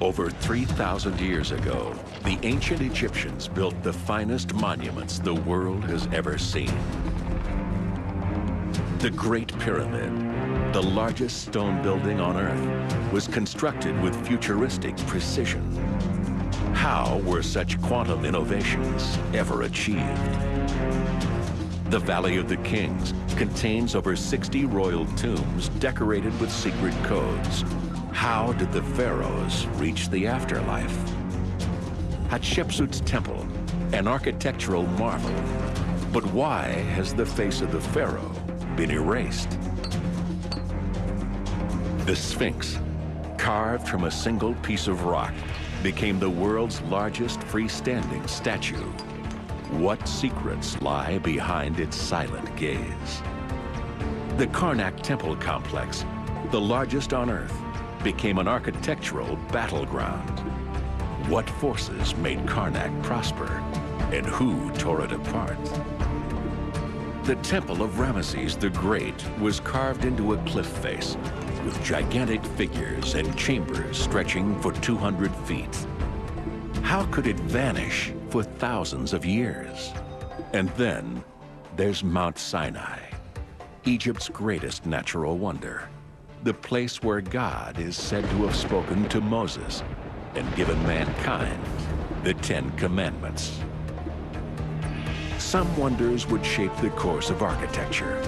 Over 3,000 years ago, the ancient Egyptians built the finest monuments the world has ever seen. The Great Pyramid, the largest stone building on Earth, was constructed with futuristic precision. How were such quantum innovations ever achieved? The Valley of the Kings contains over 60 royal tombs decorated with secret codes. How did the pharaohs reach the afterlife? Hatshepsut's temple, an architectural marvel. But why has the face of the pharaoh been erased? The Sphinx, carved from a single piece of rock, became the world's largest freestanding statue. What secrets lie behind its silent gaze? The Karnak Temple complex, the largest on Earth, became an architectural battleground. What forces made Karnak prosper, and who tore it apart? The Temple of Ramesses the Great was carved into a cliff face with gigantic figures and chambers stretching for 200 feet. How could it vanish for thousands of years? And then there's Mount Sinai, Egypt's greatest natural wonder, the place where God is said to have spoken to Moses and given mankind the 10 Commandments. Some wonders would shape the course of architecture.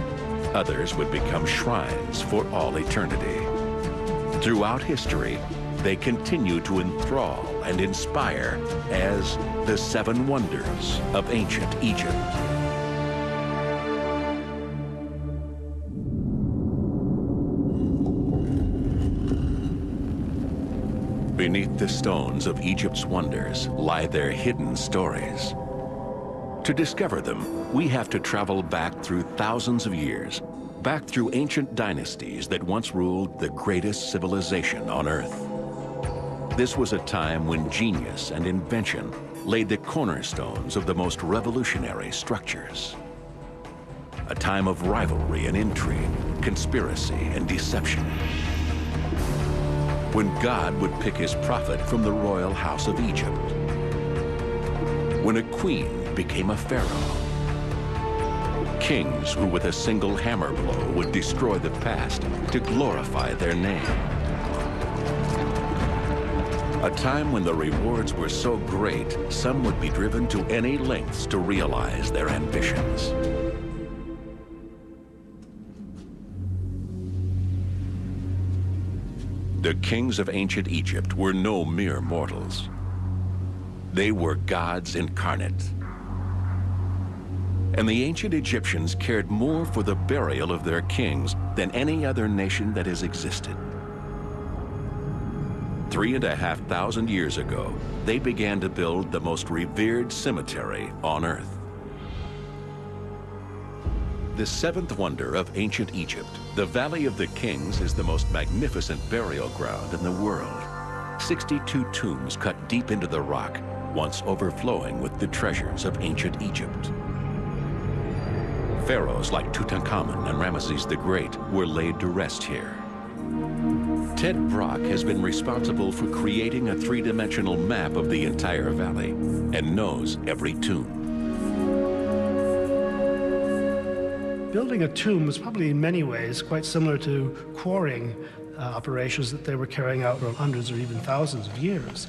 Others would become shrines for all eternity. Throughout history, they continue to enthrall and inspire as the 7 wonders of ancient Egypt. Beneath the stones of Egypt's wonders lie their hidden stories. To discover them, we have to travel back through thousands of years, back through ancient dynasties that once ruled the greatest civilization on Earth. This was a time when genius and invention laid the cornerstones of the most revolutionary structures. A time of rivalry and intrigue, conspiracy and deception. When God would pick his prophet from the royal house of Egypt. When a queen became a pharaoh. Kings who with a single hammer blow would destroy the past to glorify their name. A time when the rewards were so great, some would be driven to any lengths to realize their ambitions. The kings of ancient Egypt were no mere mortals. They were gods incarnate. And the ancient Egyptians cared more for the burial of their kings than any other nation that has existed. 3,500 years ago, they began to build the most revered cemetery on Earth. The 7th wonder of ancient Egypt, the Valley of the Kings, is the most magnificent burial ground in the world. 62 tombs cut deep into the rock, once overflowing with the treasures of ancient Egypt. Pharaohs like Tutankhamun and Ramesses the Great were laid to rest here. Ted Brock has been responsible for creating a 3-dimensional map of the entire valley and knows every tomb. Building a tomb was probably in many ways quite similar to quarrying operations that they were carrying out for hundreds or even thousands of years.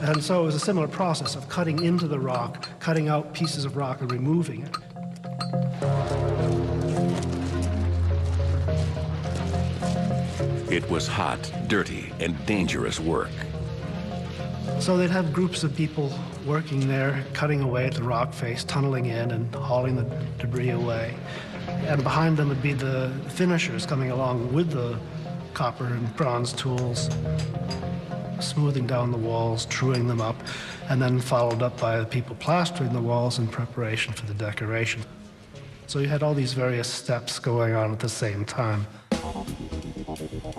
And so it was a similar process of cutting into the rock, cutting out pieces of rock and removing it. It was hot, dirty, and dangerous work. So they'd have groups of people working there, cutting away at the rock face, tunneling in and hauling the debris away. And behind them would be the finishers coming along with the copper and bronze tools, smoothing down the walls, truing them up, and then followed up by the people plastering the walls in preparation for the decoration. So you had all these various steps going on at the same time.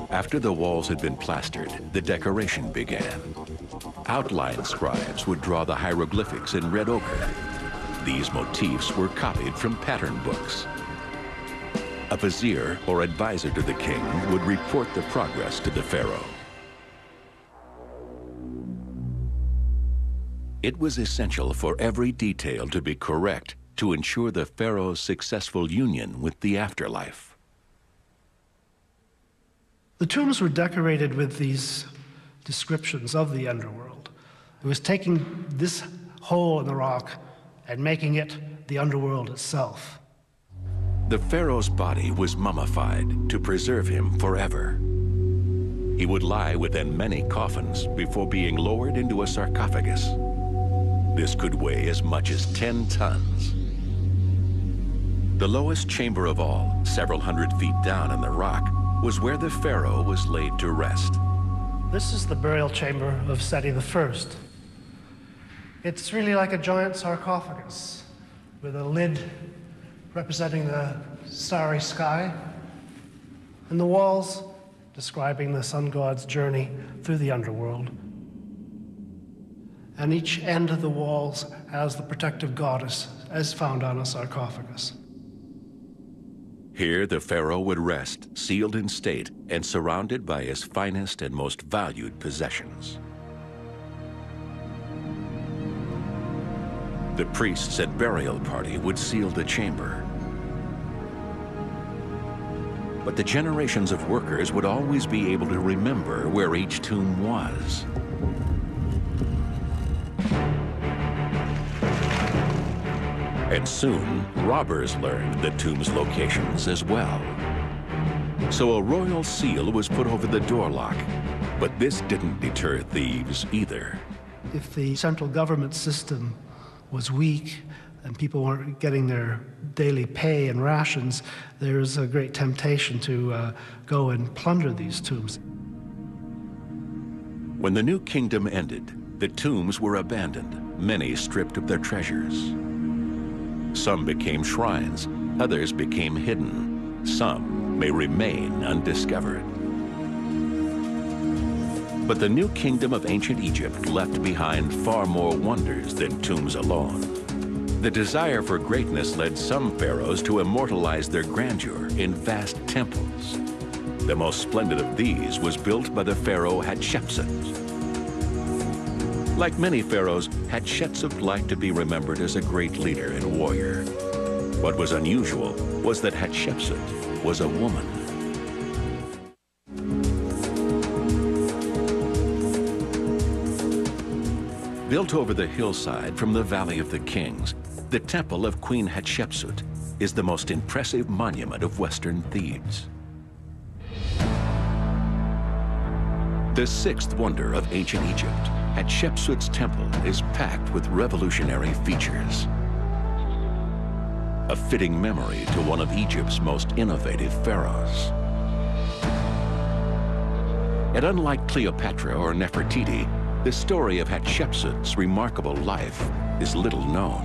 After the walls had been plastered, the decoration began. Outline scribes would draw the hieroglyphics in red ochre. These motifs were copied from pattern books. A vizier or advisor to the king would report the progress to the pharaoh. It was essential for every detail to be correct to ensure the pharaoh's successful union with the afterlife. The tombs were decorated with these descriptions of the underworld. It was taking this hole in the rock and making it the underworld itself. The pharaoh's body was mummified to preserve him forever. He would lie within many coffins before being lowered into a sarcophagus. This could weigh as much as 10 tons. The lowest chamber of all, several hundred feet down in the rock, was where the pharaoh was laid to rest. This is the burial chamber of Seti I. It's really like a giant sarcophagus with a lid representing the starry sky, and the walls describing the sun god's journey through the underworld. And each end of the walls has the protective goddess as found on a sarcophagus. Here the pharaoh would rest, sealed in state and surrounded by his finest and most valued possessions. The priests at burial party would seal the chamber. But the generations of workers would always be able to remember where each tomb was. And soon, robbers learned the tomb's locations as well. So a royal seal was put over the door lock, but this didn't deter thieves either. If the central government system was weak and people weren't getting their daily pay and rations, there's a great temptation to go and plunder these tombs. When the new kingdom ended, the tombs were abandoned, many stripped of their treasures. Some became shrines, others became hidden. Some may remain undiscovered. But the new kingdom of ancient Egypt left behind far more wonders than tombs alone. The desire for greatness led some pharaohs to immortalize their grandeur in vast temples. The most splendid of these was built by the pharaoh Hatshepsut. Like many pharaohs, Hatshepsut liked to be remembered as a great leader and warrior. What was unusual was that Hatshepsut was a woman. Built over the hillside from the Valley of the Kings, the Temple of Queen Hatshepsut is the most impressive monument of Western Thebes. The sixth wonder of ancient Egypt, Hatshepsut's temple is packed with revolutionary features. A fitting memory to one of Egypt's most innovative pharaohs. And unlike Cleopatra or Nefertiti, the story of Hatshepsut's remarkable life is little known.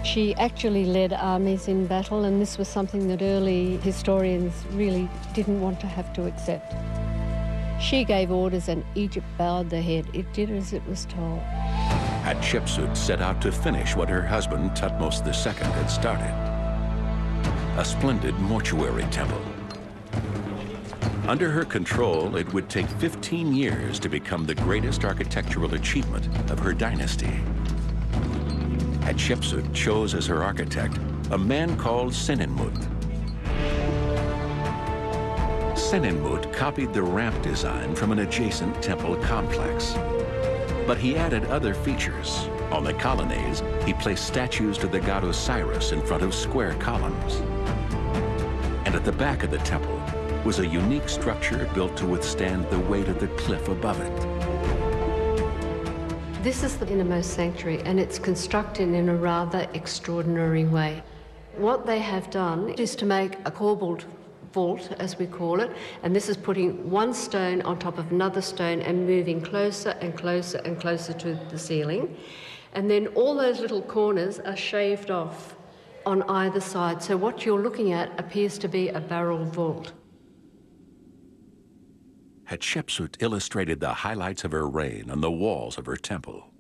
She actually led armies in battle, and this was something that early historians really didn't want to have to accept. She gave orders and Egypt bowed their head. It did as it was told. Hatshepsut set out to finish what her husband Thutmose II had started. A splendid mortuary temple. Under her control, it would take 15 years to become the greatest architectural achievement of her dynasty. Hatshepsut chose as her architect a man called Senenmut. Senenmut copied the ramp design from an adjacent temple complex. But he added other features. On the colonnades, he placed statues to the god Osiris in front of square columns. And at the back of the temple was a unique structure built to withstand the weight of the cliff above it. This is the innermost sanctuary, and it's constructed in a rather extraordinary way. What they have done is to make a corbelled vault, as we call it, and this is putting one stone on top of another stone and moving closer and closer and closer to the ceiling. And then all those little corners are shaved off on either side. So what you're looking at appears to be a barrel vault. Hatshepsut illustrated the highlights of her reign on the walls of her temple,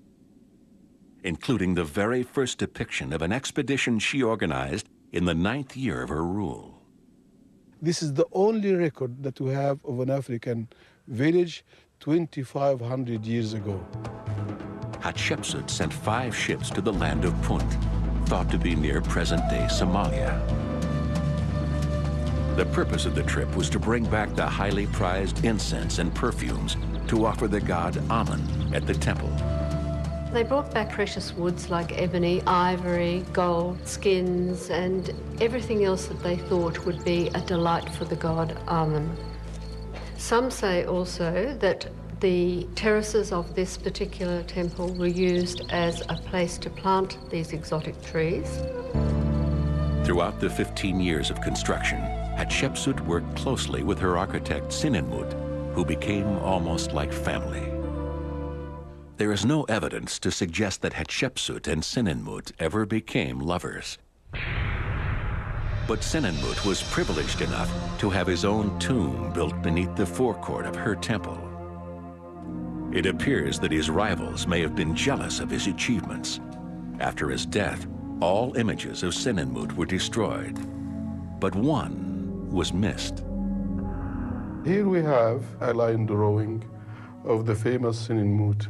including the very first depiction of an expedition she organized in the 9th year of her rule. This is the only record that we have of an African village 2,500 years ago. Hatshepsut sent 5 ships to the land of Punt, thought to be near present-day Somalia. The purpose of the trip was to bring back the highly prized incense and perfumes to offer the god Amun at the temple. They brought back precious woods like ebony, ivory, gold, skins, and everything else that they thought would be a delight for the god Amun. Some say also that the terraces of this particular temple were used as a place to plant these exotic trees. Throughout the 15 years of construction, Hatshepsut worked closely with her architect Sinenmut, who became almost like family. There is no evidence to suggest that Hatshepsut and Sinenmut ever became lovers. But Sinenmut was privileged enough to have his own tomb built beneath the forecourt of her temple. It appears that his rivals may have been jealous of his achievements. After his death, all images of Sinenmut were destroyed, but one was missed. Here we have a line drawing of the famous Sinenmut.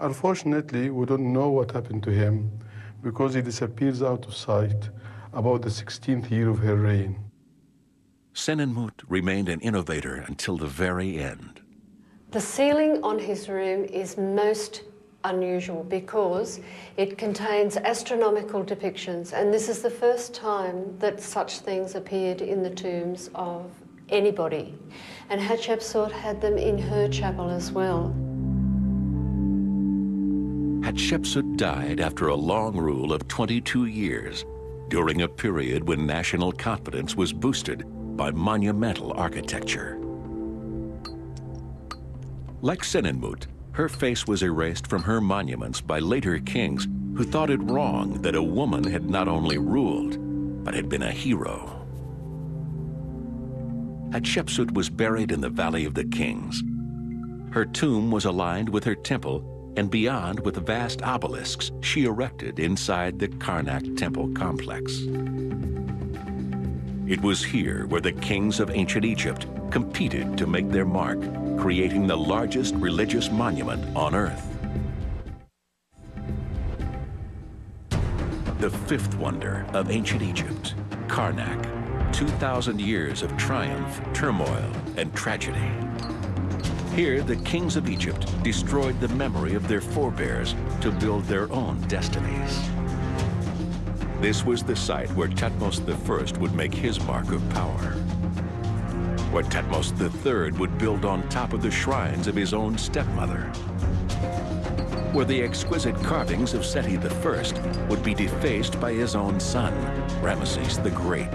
Unfortunately, we don't know what happened to him because he disappears out of sight about the 16th year of her reign. Sinenmut remained an innovator until the very end. The ceiling on his room is most unusual because it contains astronomical depictions, and this is the first time that such things appeared in the tombs of anybody. And Hatshepsut had them in her chapel as well. Hatshepsut died after a long rule of 22 years, during a period when national confidence was boosted by monumental architecture. Like Sinenmut, her face was erased from her monuments by later kings who thought it wrong that a woman had not only ruled, but had been a hero. Hatshepsut was buried in the Valley of the Kings. Her tomb was aligned with her temple and beyond with vast obelisks she erected inside the Karnak temple complex. It was here where the kings of ancient Egypt competed to make their mark, creating the largest religious monument on Earth. The fifth wonder of ancient Egypt, Karnak, 2,000 years of triumph, turmoil, and tragedy. Here, the kings of Egypt destroyed the memory of their forebears to build their own destinies. This was the site where Thutmose I would make his mark of power, where Thutmose III would build on top of the shrines of his own stepmother, where the exquisite carvings of Seti I would be defaced by his own son, Ramesses the Great.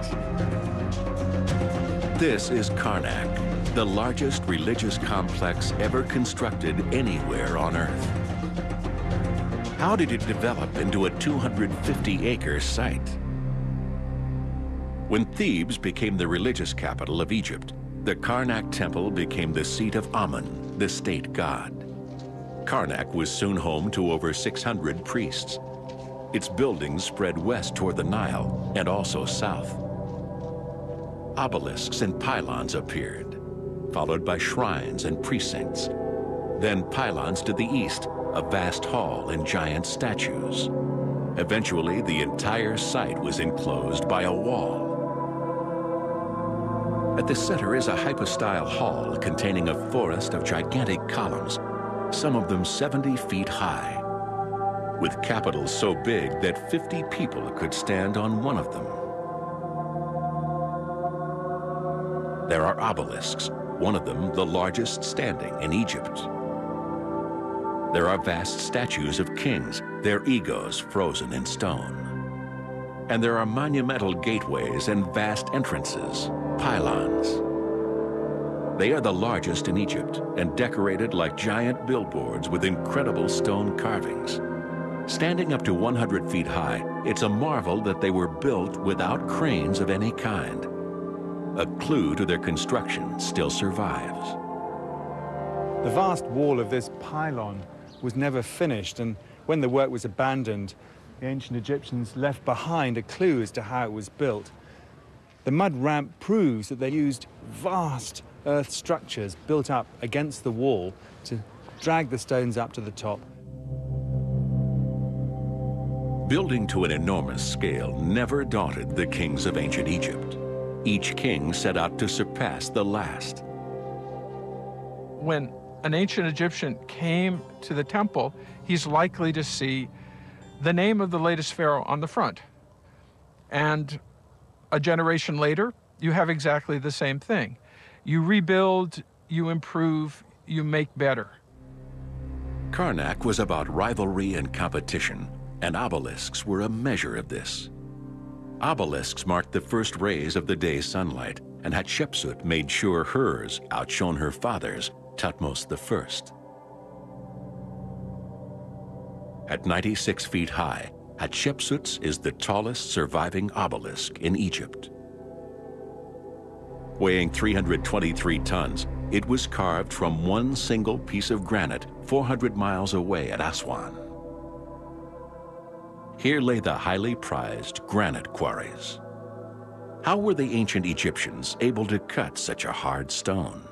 This is Karnak, the largest religious complex ever constructed anywhere on Earth. How did it develop into a 250-acre site? When Thebes became the religious capital of Egypt, the Karnak temple became the seat of Amun, the state god. Karnak was soon home to over 600 priests. Its buildings spread west toward the Nile and also south. Obelisks and pylons appeared, followed by shrines and precincts. Then pylons to the east, a vast hall and giant statues. Eventually, the entire site was enclosed by a wall. At the center is a hypostyle hall containing a forest of gigantic columns, some of them 70 feet high, with capitals so big that 50 people could stand on one of them. There are obelisks, one of them the largest standing in Egypt. There are vast statues of kings, their egos frozen in stone. And there are monumental gateways and vast entrances, pylons. They are the largest in Egypt and decorated like giant billboards with incredible stone carvings. Standing up to 100 feet high, it's a marvel that they were built without cranes of any kind. A clue to their construction still survives. The vast wall of this pylon was never finished, and when the work was abandoned, the ancient Egyptians left behind a clue as to how it was built. The mud ramp proves that they used vast earth structures built up against the wall to drag the stones up to the top. Building to an enormous scale never daunted the kings of ancient Egypt. Each king set out to surpass the last. When an ancient Egyptian came to the temple, he's likely to see the name of the latest pharaoh on the front. And a generation later, you have exactly the same thing. You rebuild, you improve, you make better. Karnak was about rivalry and competition, and obelisks were a measure of this. Obelisks marked the first rays of the day's sunlight, and Hatshepsut made sure hers outshone her father's, Thutmose I. At 96 feet high, Hatshepsut's is the tallest surviving obelisk in Egypt. Weighing 323 tons, it was carved from one single piece of granite 400 miles away at Aswan. Here lay the highly prized granite quarries. How were the ancient Egyptians able to cut such a hard stone?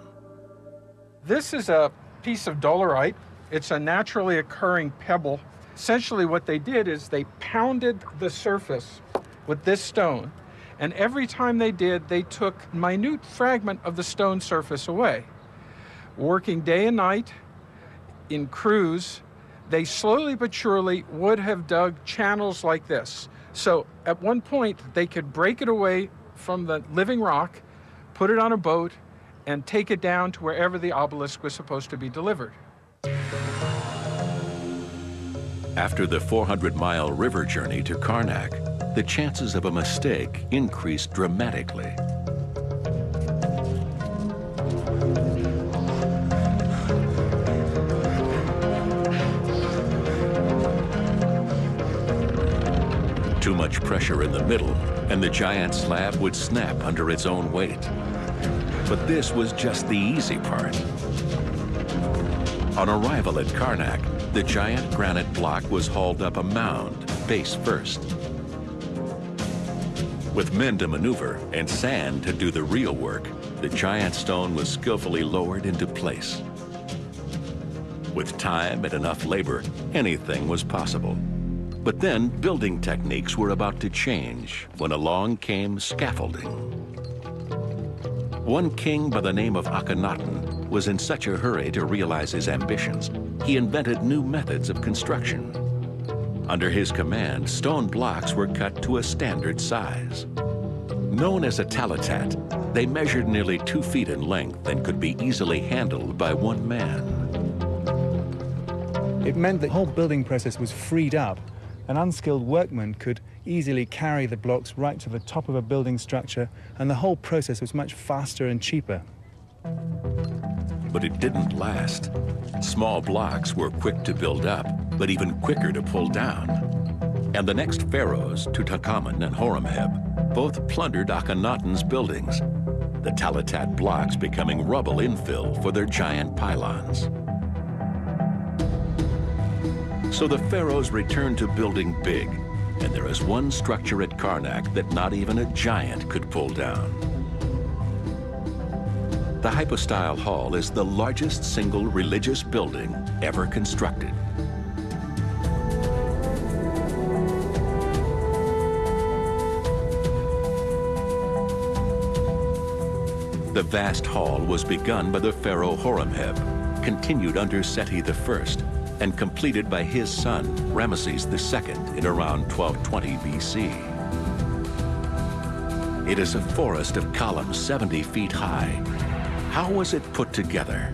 This is a piece of dolerite. It's a naturally occurring pebble. Essentially what they did is they pounded the surface with this stone, and every time they did, they took a minute fragment of the stone surface away. Working day and night in crews, they slowly but surely would have dug channels like this. So at one point, they could break it away from the living rock, put it on a boat, and take it down to wherever the obelisk was supposed to be delivered. After the 400-mile river journey to Karnak, the chances of a mistake increased dramatically. Too much pressure in the middle, and the giant slab would snap under its own weight. But this was just the easy part. On arrival at Karnak, the giant granite block was hauled up a mound, face first. With men to maneuver and sand to do the real work, the giant stone was skillfully lowered into place. With time and enough labor, anything was possible. But then building techniques were about to change when along came scaffolding. One king by the name of Akhenaten was in such a hurry to realize his ambitions, he invented new methods of construction. Under his command, stone blocks were cut to a standard size. Known as a talatat, they measured nearly 2 feet in length and could be easily handled by one man. It meant the whole building process was freed up. An unskilled workman could easily carry the blocks right to the top of a building structure, and the whole process was much faster and cheaper. But it didn't last. Small blocks were quick to build up, but even quicker to pull down. And the next pharaohs, Tutankhamun and Horemheb, both plundered Akhenaten's buildings, the talatat blocks becoming rubble infill for their giant pylons. So the pharaohs returned to building big, and there is one structure at Karnak that not even a giant could pull down. The Hypostyle Hall is the largest single religious building ever constructed. The vast hall was begun by the pharaoh Horemheb, continued under Seti I, and completed by his son, Ramesses II, in around 1220 BC. It is a forest of columns 70 feet high. How was it put together?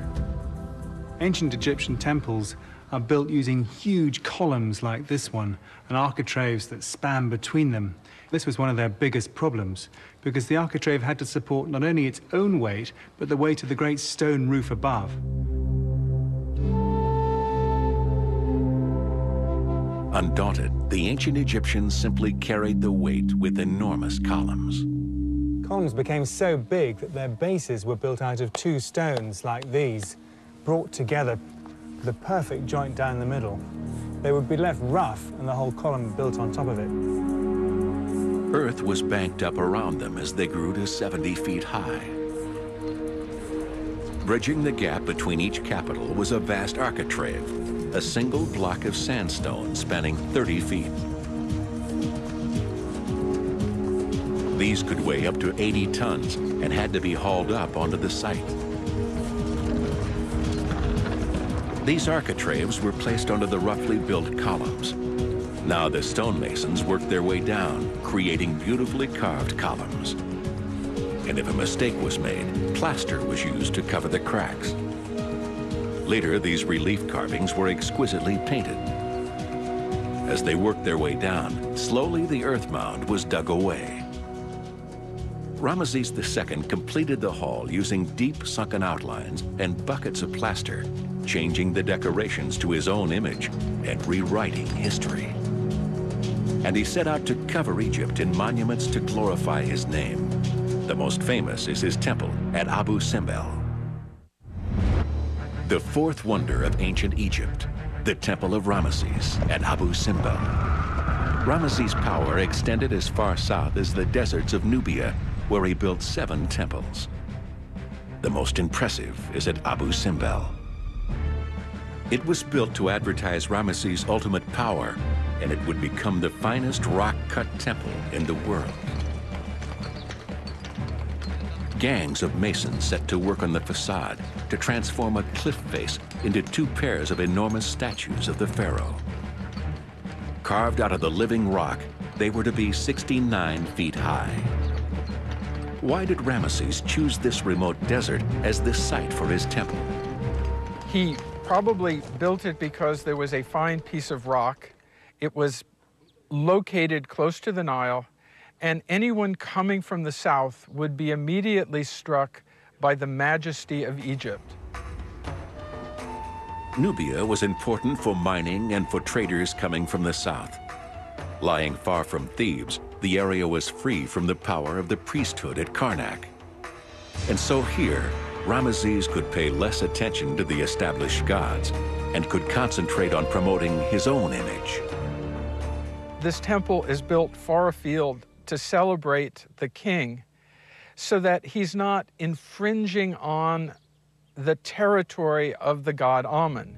Ancient Egyptian temples are built using huge columns like this one, and architraves that span between them. This was one of their biggest problems, because the architrave had to support not only its own weight, but the weight of the great stone roof above. Undaunted, the ancient Egyptians simply carried the weight with enormous columns. Columns became so big that their bases were built out of 2 stones like these, brought together with a perfect joint down the middle. They would be left rough and the whole column built on top of it. Earth was banked up around them as they grew to 70 feet high. Bridging the gap between each capital was a vast architrave, a single block of sandstone spanning 30 feet. These could weigh up to 80 tons and had to be hauled up onto the site. These architraves were placed onto the roughly built columns. Now the stonemasons worked their way down, creating beautifully carved columns. And if a mistake was made, plaster was used to cover the cracks. Later, these relief carvings were exquisitely painted. As they worked their way down, slowly the earth mound was dug away. Ramesses II completed the hall using deep sunken outlines and buckets of plaster, changing the decorations to his own image and rewriting history. And he set out to cover Egypt in monuments to glorify his name. The most famous is his temple at Abu Simbel. The fourth wonder of ancient Egypt, the Temple of Ramesses at Abu Simbel. Ramesses' power extended as far south as the deserts of Nubia, where he built 7 temples. The most impressive is at Abu Simbel. It was built to advertise Ramesses' ultimate power, and it would become the finest rock-cut temple in the world. Gangs of masons set to work on the facade to transform a cliff face into 2 pairs of enormous statues of the pharaoh. Carved out of the living rock, they were to be 69 feet high. Why did Ramesses choose this remote desert as the site for his temple? He probably built it because there was a fine piece of rock. It was located close to the Nile, and anyone coming from the south would be immediately struck by the majesty of Egypt. Nubia was important for mining and for traders coming from the south. Lying far from Thebes, the area was free from the power of the priesthood at Karnak. And so here, Ramesses could pay less attention to the established gods and could concentrate on promoting his own image. This temple is built far afield to celebrate the king so that he's not infringing on the territory of the god Amun.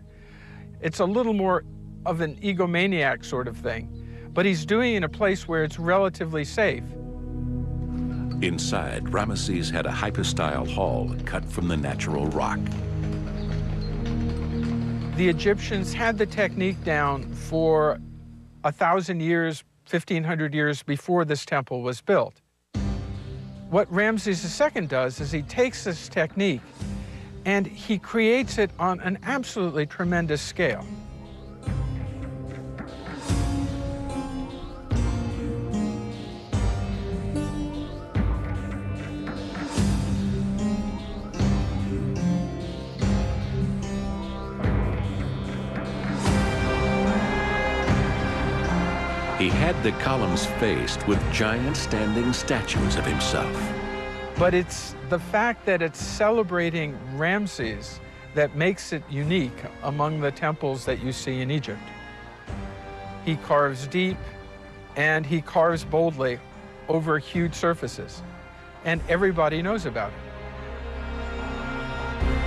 It's a little more of an egomaniac sort of thing, but he's doing it in a place where it's relatively safe. Inside, Ramesses had a hypostyle hall cut from the natural rock. The Egyptians had the technique down for 1,000 years, 1,500 years before this temple was built. What Ramses II does is he takes this technique and he creates it on an absolutely tremendous scale. He had the columns faced with giant standing statues of himself. But it's the fact that it's celebrating Ramses that makes it unique among the temples that you see in Egypt. He carves deep and he carves boldly over huge surfaces, and everybody knows about it.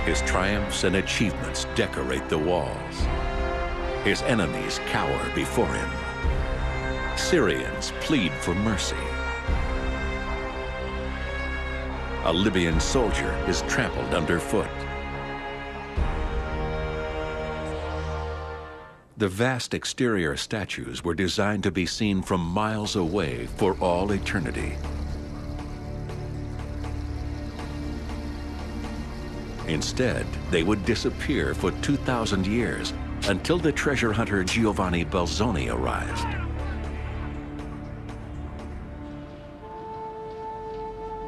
His triumphs and achievements decorate the walls. His enemies cower before him. Syrians plead for mercy. A Libyan soldier is trampled underfoot. The vast exterior statues were designed to be seen from miles away for all eternity. Instead, they would disappear for 2,000 years until the treasure hunter Giovanni Belzoni arrived.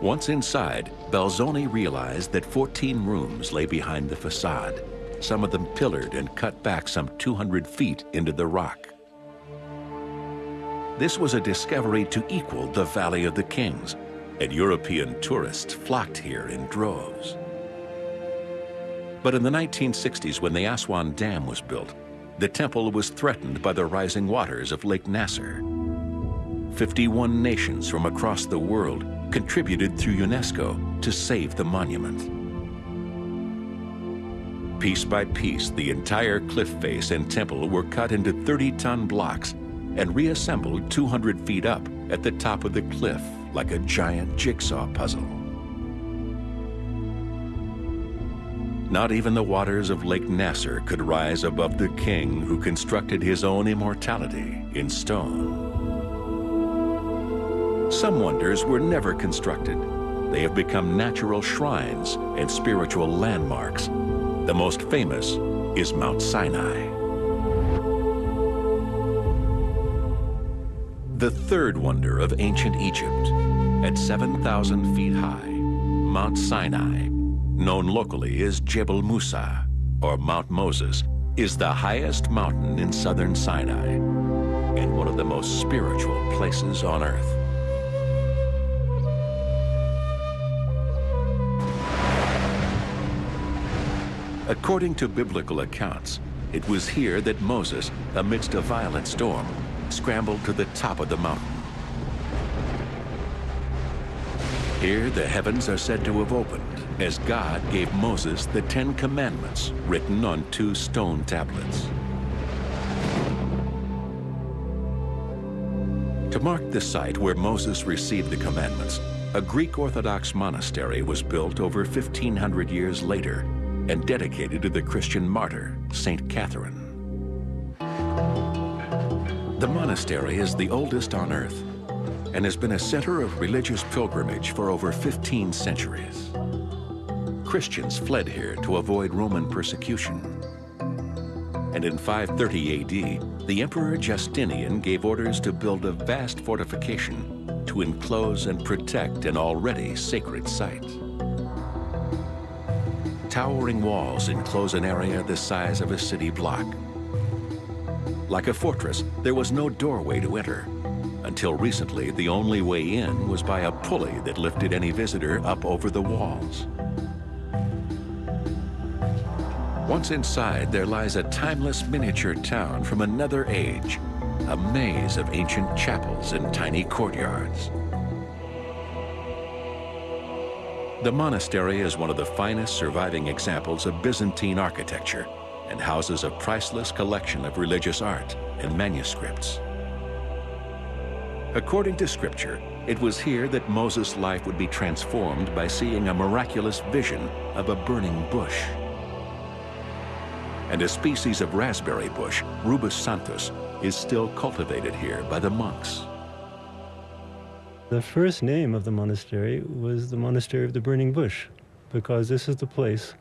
Once inside, Belzoni realized that 14 rooms lay behind the facade, some of them pillared and cut back some 200 feet into the rock. This was a discovery to equal the Valley of the Kings, and European tourists flocked here in droves. But in the 1960s, when the Aswan Dam was built, the temple was threatened by the rising waters of Lake Nasser. 51 nations from across the world contributed through UNESCO to save the monument. Piece by piece, the entire cliff face and temple were cut into 30-ton blocks and reassembled 200 feet up at the top of the cliff like a giant jigsaw puzzle. Not even the waters of Lake Nasser could rise above the king who constructed his own immortality in stone. Some wonders were never constructed. They have become natural shrines and spiritual landmarks. The most famous is Mount Sinai. The third wonder of ancient Egypt, at 7,000 feet high, Mount Sinai, known locally as Jebel Musa, or Mount Moses, is the highest mountain in southern Sinai and one of the most spiritual places on earth. According to biblical accounts, it was here that Moses, amidst a violent storm, scrambled to the top of the mountain. Here, the heavens are said to have opened as God gave Moses the 10 Commandments written on 2 stone tablets. To mark the site where Moses received the commandments, a Greek Orthodox monastery was built over 1,500 years later and dedicated to the Christian martyr, Saint Catherine. The monastery is the oldest on earth and has been a center of religious pilgrimage for over 15 centuries. Christians fled here to avoid Roman persecution. And in 530 AD, the Emperor Justinian gave orders to build a vast fortification to enclose and protect an already sacred site. Towering walls enclose an area the size of a city block. Like a fortress, there was no doorway to enter. Until recently, the only way in was by a pulley that lifted any visitor up over the walls. Once inside, there lies a timeless miniature town from another age, a maze of ancient chapels and tiny courtyards. The monastery is one of the finest surviving examples of Byzantine architecture and houses a priceless collection of religious art and manuscripts. According to Scripture, it was here that Moses' life would be transformed by seeing a miraculous vision of a burning bush. And a species of raspberry bush, Rubus santos, is still cultivated here by the monks. The first name of the monastery was the Monastery of the Burning Bush, because this is the place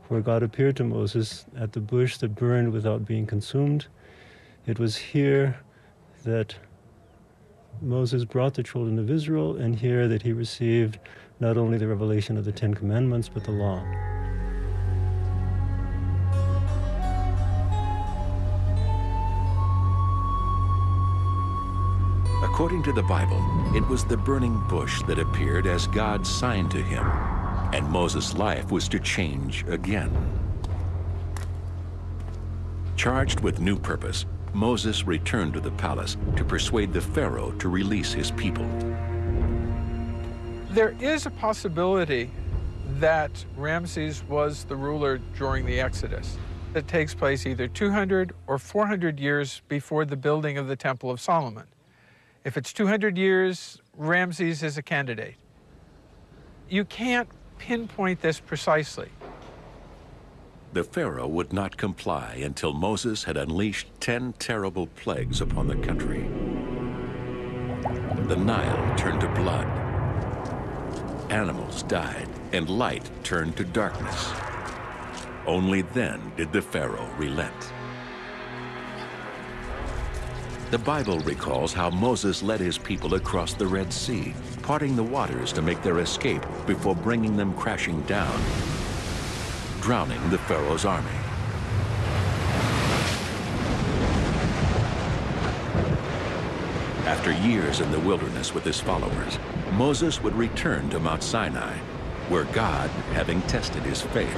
where God appeared to Moses at the bush that burned without being consumed. It was here that Moses brought the children of Israel, and here that he received not only the revelation of the 10 Commandments, but the law. According to the Bible, it was the burning bush that appeared as God's sign to him, and Moses' life was to change again. Charged with new purpose, Moses returned to the palace to persuade the Pharaoh to release his people. There is a possibility that Ramses was the ruler during the Exodus. It takes place either 200 or 400 years before the building of the Temple of Solomon. If it's 200 years, Ramses is a candidate. You can't pinpoint this precisely. The Pharaoh would not comply until Moses had unleashed 10 terrible plagues upon the country. The Nile turned to blood. Animals died, and light turned to darkness. Only then did the Pharaoh relent. The Bible recalls how Moses led his people across the Red Sea, parting the waters to make their escape before bringing them crashing down, drowning the Pharaoh's army. After years in the wilderness with his followers, Moses would return to Mount Sinai, where God, having tested his faith,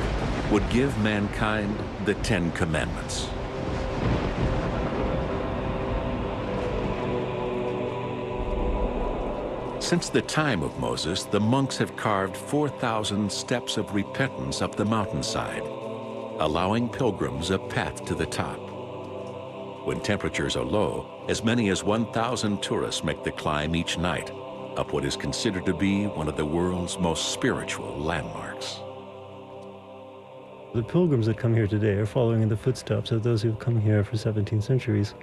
would give mankind the 10 Commandments. Since the time of Moses, the monks have carved 4,000 steps of repentance up the mountainside, allowing pilgrims a path to the top. When temperatures are low, as many as 1,000 tourists make the climb each night, up what is considered to be one of the world's most spiritual landmarks. The pilgrims that come here today are following in the footsteps of those who've come here for 17 centuries.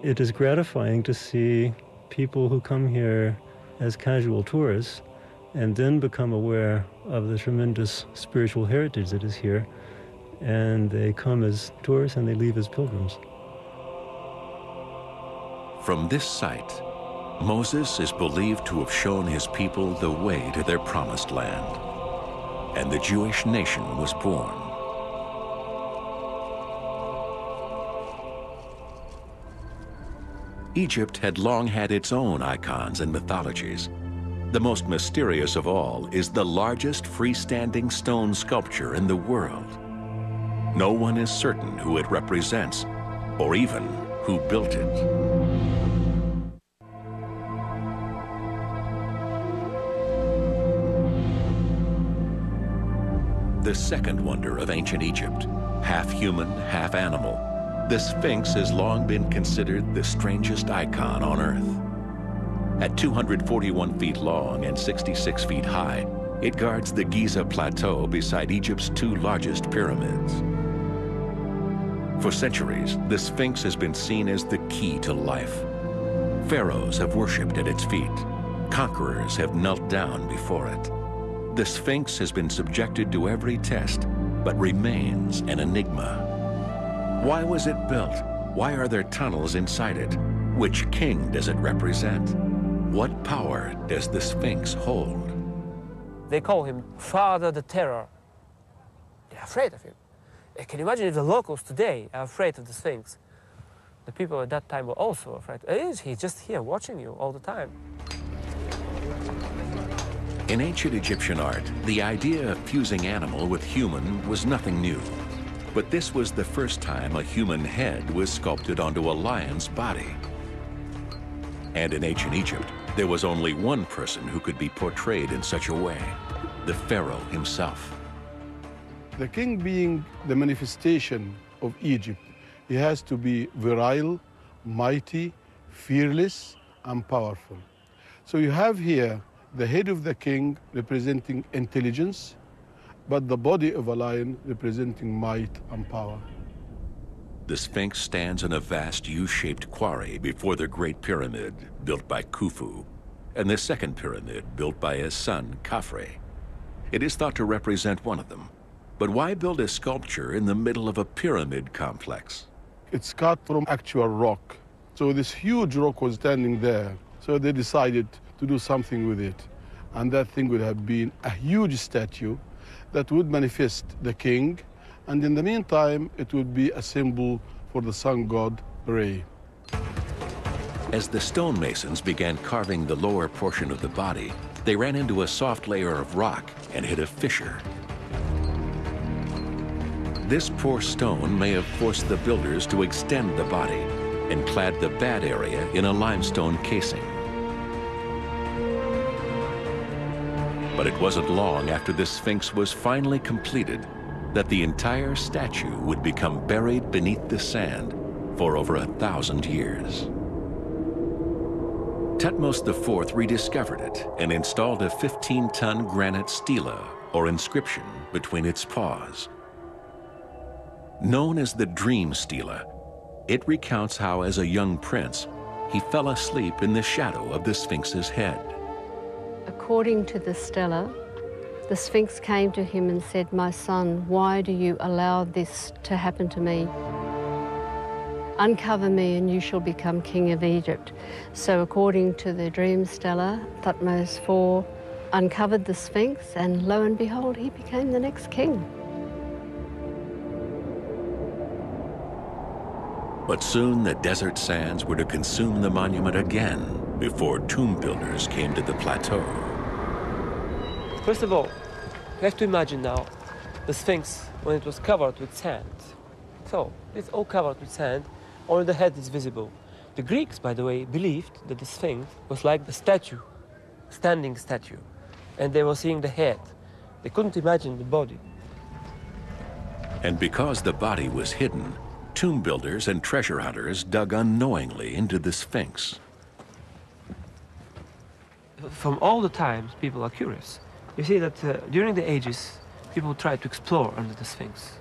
It is gratifying to see people who come here as casual tourists and then become aware of the tremendous spiritual heritage that is here, and they come as tourists and they leave as pilgrims. From this site, Moses is believed to have shown his people the way to their promised land, and the Jewish nation was born. Egypt had long had its own icons and mythologies. The most mysterious of all is the largest freestanding stone sculpture in the world. No one is certain who it represents, or even who built it. The second wonder of ancient Egypt, half human, half animal, the Sphinx has long been considered the strangest icon on Earth. At 241 feet long and 66 feet high, it guards the Giza Plateau beside Egypt's two largest pyramids. For centuries, the Sphinx has been seen as the key to life. Pharaohs have worshipped at its feet. Conquerors have knelt down before it. The Sphinx has been subjected to every test, but remains an enigma. Why was it built? Why are there tunnels inside it? Which king does it represent? What power does the Sphinx hold? They call him Father the Terror. They're afraid of him. Can you imagine if the locals today are afraid of the Sphinx? The people at that time were also afraid. He's just here watching you all the time. In ancient Egyptian art, the idea of fusing animal with human was nothing new. But this was the first time a human head was sculpted onto a lion's body. And in ancient Egypt, there was only one person who could be portrayed in such a way, the pharaoh himself. The king being the manifestation of Egypt, he has to be virile, mighty, fearless, and powerful. So you have here the head of the king representing intelligence, but the body of a lion representing might and power. The Sphinx stands in a vast U-shaped quarry before the Great Pyramid, built by Khufu, and the second pyramid, built by his son, Khafre. It is thought to represent one of them. But why build a sculpture in the middle of a pyramid complex? It's cut from actual rock. So this huge rock was standing there. So they decided to do something with it. And that thing would have been a huge statue that would manifest the king. And in the meantime, it would be a symbol for the sun god, Re. As the stonemasons began carving the lower portion of the body, they ran into a soft layer of rock and hit a fissure. This poor stone may have forced the builders to extend the body and clad the bad area in a limestone casing. But it wasn't long after the Sphinx was finally completed that the entire statue would become buried beneath the sand for over 1,000 years. Thutmose IV rediscovered it and installed a 15-ton granite stela, or inscription, between its paws. Known as the Dream Stela, it recounts how, as a young prince, he fell asleep in the shadow of the Sphinx's head. According to the stela, the Sphinx came to him and said, "My son, why do you allow this to happen to me? Uncover me and you shall become king of Egypt." So according to the dream stela, Thutmose IV uncovered the Sphinx, and lo and behold, he became the next king. But soon the desert sands were to consume the monument again before tomb builders came to the plateau. First of all, you have to imagine now the Sphinx when it was covered with sand. So it's all covered with sand, only the head is visible. The Greeks, by the way, believed that the Sphinx was like the statue, standing statue, and they were seeing the head. They couldn't imagine the body. And because the body was hidden, tomb builders and treasure hunters dug unknowingly into the Sphinx. from all the times, people are curious. You see that during the ages, people tried to explore under the Sphinx.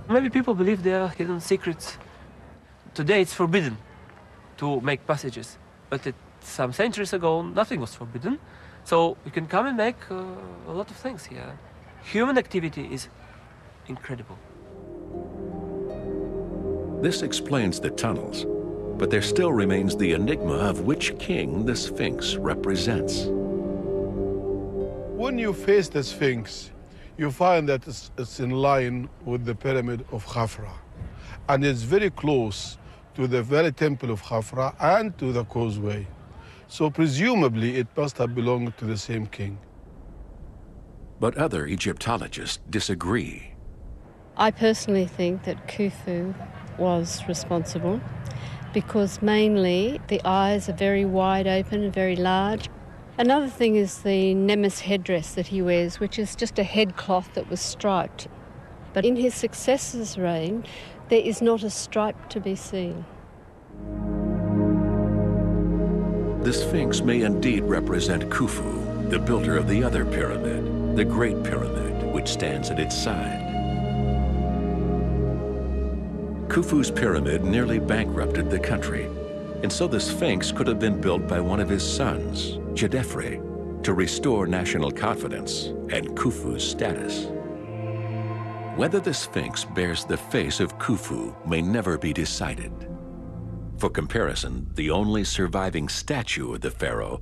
Maybe people believe there are hidden secrets. Today it's forbidden to make passages, but some centuries ago, nothing was forbidden. So you can come and make a lot of things here. Human activity is incredible. This explains the tunnels, but there still remains the enigma of which king the Sphinx represents. When you face the Sphinx, you find that it's in line with the pyramid of Khafra. And it's very close to the very temple of Khafra and to the causeway. So presumably it must have belonged to the same king. But other Egyptologists disagree. I personally think that Khufu was responsible because mainly the eyes are very wide open and very large. Another thing is the Nemes headdress that he wears, which is just a headcloth that was striped. But in his successor's reign, there is not a stripe to be seen. The Sphinx may indeed represent Khufu, the builder of the other pyramid, the Great Pyramid, which stands at its side. Khufu's pyramid nearly bankrupted the country, and so the Sphinx could have been built by one of his sons, Djedefre, to restore national confidence and Khufu's status. Whether the Sphinx bears the face of Khufu may never be decided. For comparison, the only surviving statue of the pharaoh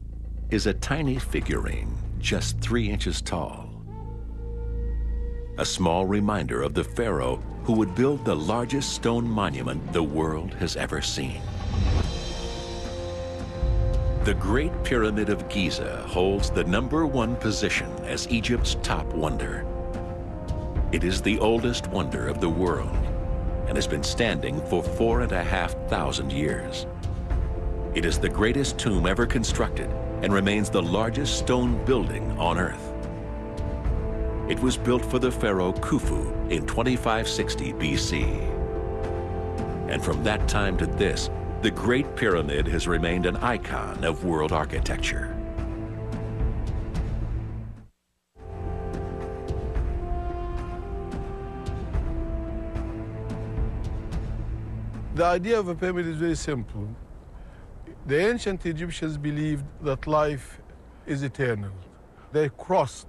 is a tiny figurine just 3 inches tall. A small reminder of the pharaoh who would build the largest stone monument the world has ever seen. The Great Pyramid of Giza holds the #1 position as Egypt's top wonder. It is the oldest wonder of the world and has been standing for 4,500 years. It is the greatest tomb ever constructed and remains the largest stone building on Earth. It was built for the pharaoh Khufu in 2560 BC. And from that time to this, the Great Pyramid has remained an icon of world architecture. The idea of a pyramid is very simple. The ancient Egyptians believed that life is eternal. They crossed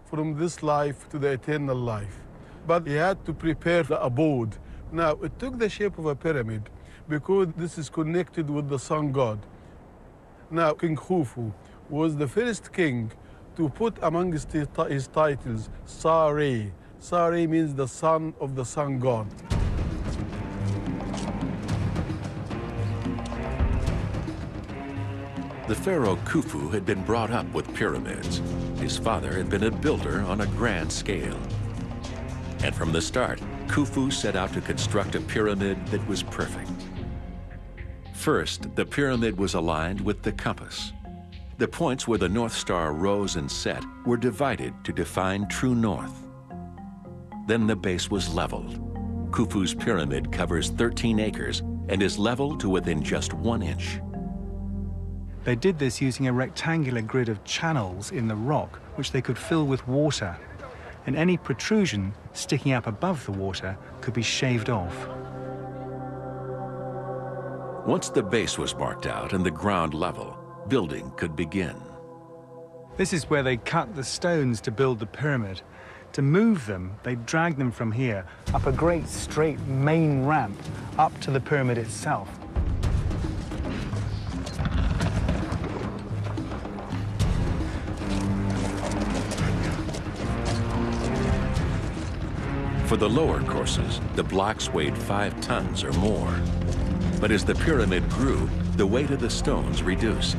from this life to the eternal life. But they had to prepare the abode. Now, it took the shape of a pyramid because this is connected with the sun god. Now, King Khufu was the first king to put amongst his titles Sa-Re. Sa-Re means the son of the sun god. The pharaoh Khufu had been brought up with pyramids. His father had been a builder on a grand scale. And from the start, Khufu set out to construct a pyramid that was perfect. First, the pyramid was aligned with the compass. The points where the North Star rose and set were divided to define true north. Then the base was leveled. Khufu's pyramid covers 13 acres and is leveled to within just 1 inch. They did this using a rectangular grid of channels in the rock, which they could fill with water. And any protrusion sticking up above the water could be shaved off. Once the base was marked out and the ground level, building could begin. This is where they cut the stones to build the pyramid. To move them, they dragged them from here up a great straight main ramp up to the pyramid itself. For the lower courses, the blocks weighed 5 tons or more. But as the pyramid grew, the weight of the stones reduced.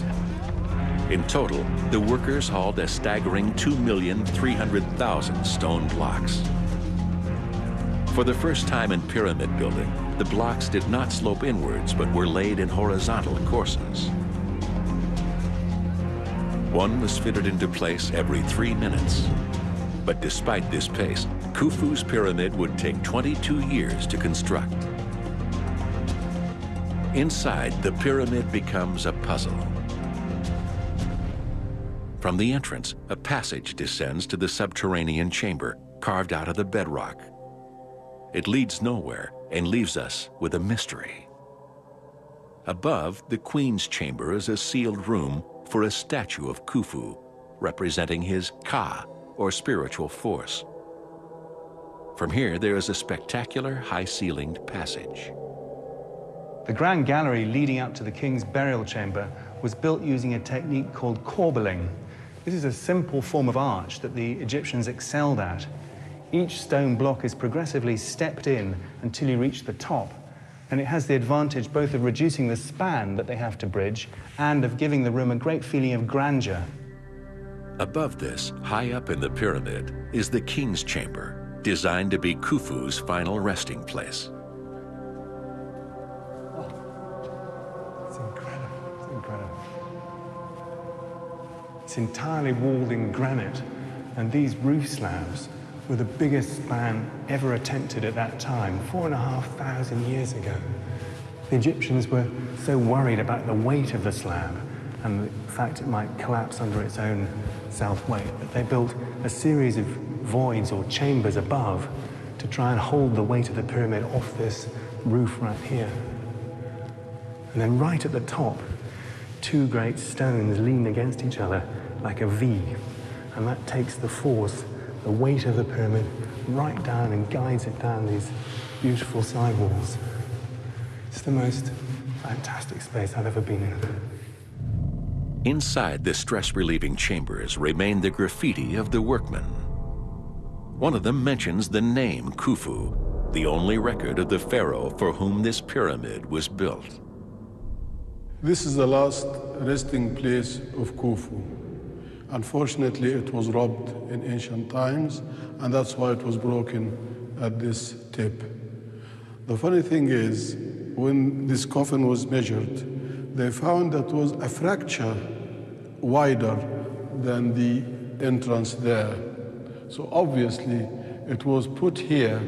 In total, the workers hauled a staggering 2,300,000 stone blocks. For the first time in pyramid building, the blocks did not slope inwards, but were laid in horizontal courses. One was fitted into place every 3 minutes. But despite this pace, Khufu's pyramid would take 22 years to construct. Inside, the pyramid becomes a puzzle. From the entrance, a passage descends to the subterranean chamber carved out of the bedrock. It leads nowhere and leaves us with a mystery. Above, the Queen's chamber is a sealed room for a statue of Khufu, representing his Ka, or spiritual force. From here, there is a spectacular high-ceilinged passage. The Grand Gallery leading up to the king's burial chamber was built using a technique called corbelling. This is a simple form of arch that the Egyptians excelled at. Each stone block is progressively stepped in until you reach the top, and it has the advantage both of reducing the span that they have to bridge and of giving the room a great feeling of grandeur. Above this, high up in the pyramid, is the king's chamber, designed to be Khufu's final resting place. It's incredible, it's incredible. It's entirely walled in granite, and these roof slabs were the biggest span ever attempted at that time, 4,500 years ago. The Egyptians were so worried about the weight of the slab and the fact it might collapse under its own self-weight that they built a series of voids or chambers above to try and hold the weight of the pyramid off this roof right here. And then right at the top, two great stones lean against each other like a V, and that takes the force, the weight of the pyramid, right down and guides it down these beautiful side walls. It's the most fantastic space I've ever been in. Inside the stress-relieving chambers remain the graffiti of the workmen. One of them mentions the name Khufu, the only record of the pharaoh for whom this pyramid was built. This is the last resting place of Khufu. Unfortunately, it was robbed in ancient times, and that's why it was broken at this tip. The funny thing is, when this coffin was measured, they found that was a fracture wider than the entrance there. So obviously, it was put here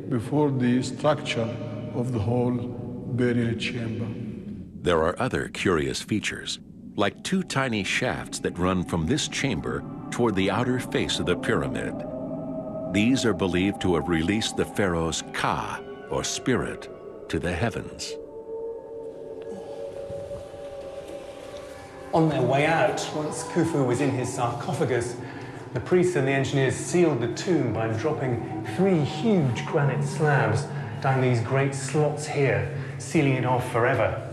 before the structure of the whole burial chamber. There are other curious features, like two tiny shafts that run from this chamber toward the outer face of the pyramid. These are believed to have released the pharaoh's Ka, or spirit, to the heavens. On their way out, once Khufu was in his sarcophagus, the priests and the engineers sealed the tomb by dropping 3 huge granite slabs down these great slots here, sealing it off forever.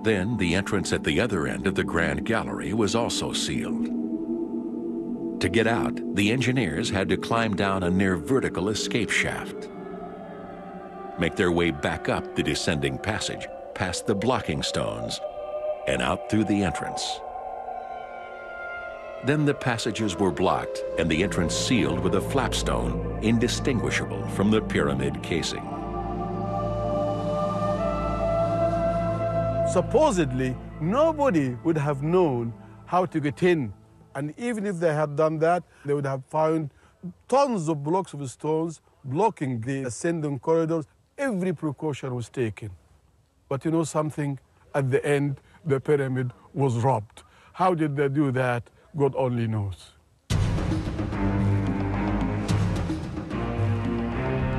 Then the entrance at the other end of the Grand Gallery was also sealed. To get out, the engineers had to climb down a near vertical escape shaft, make their way back up the descending passage, past the blocking stones, and out through the entrance. Then the passages were blocked and the entrance sealed with a flapstone indistinguishable from the pyramid casing. Supposedly, nobody would have known how to get in. And even if they had done that, they would have found tons of blocks of stones blocking the ascending corridors. Every precaution was taken. But you know something? At the end, the pyramid was robbed. How did they do that? God only knows.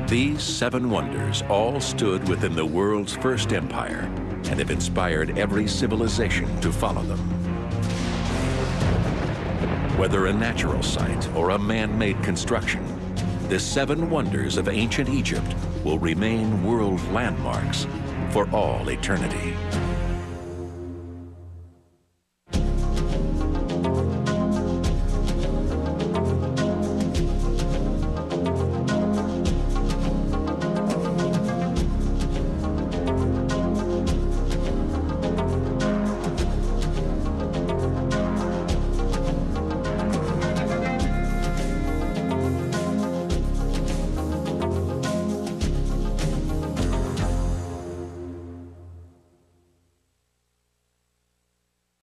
These 7 wonders all stood within the world's first empire and have inspired every civilization to follow them. Whether a natural site or a man-made construction, the 7 wonders of ancient Egypt will remain world landmarks for all eternity.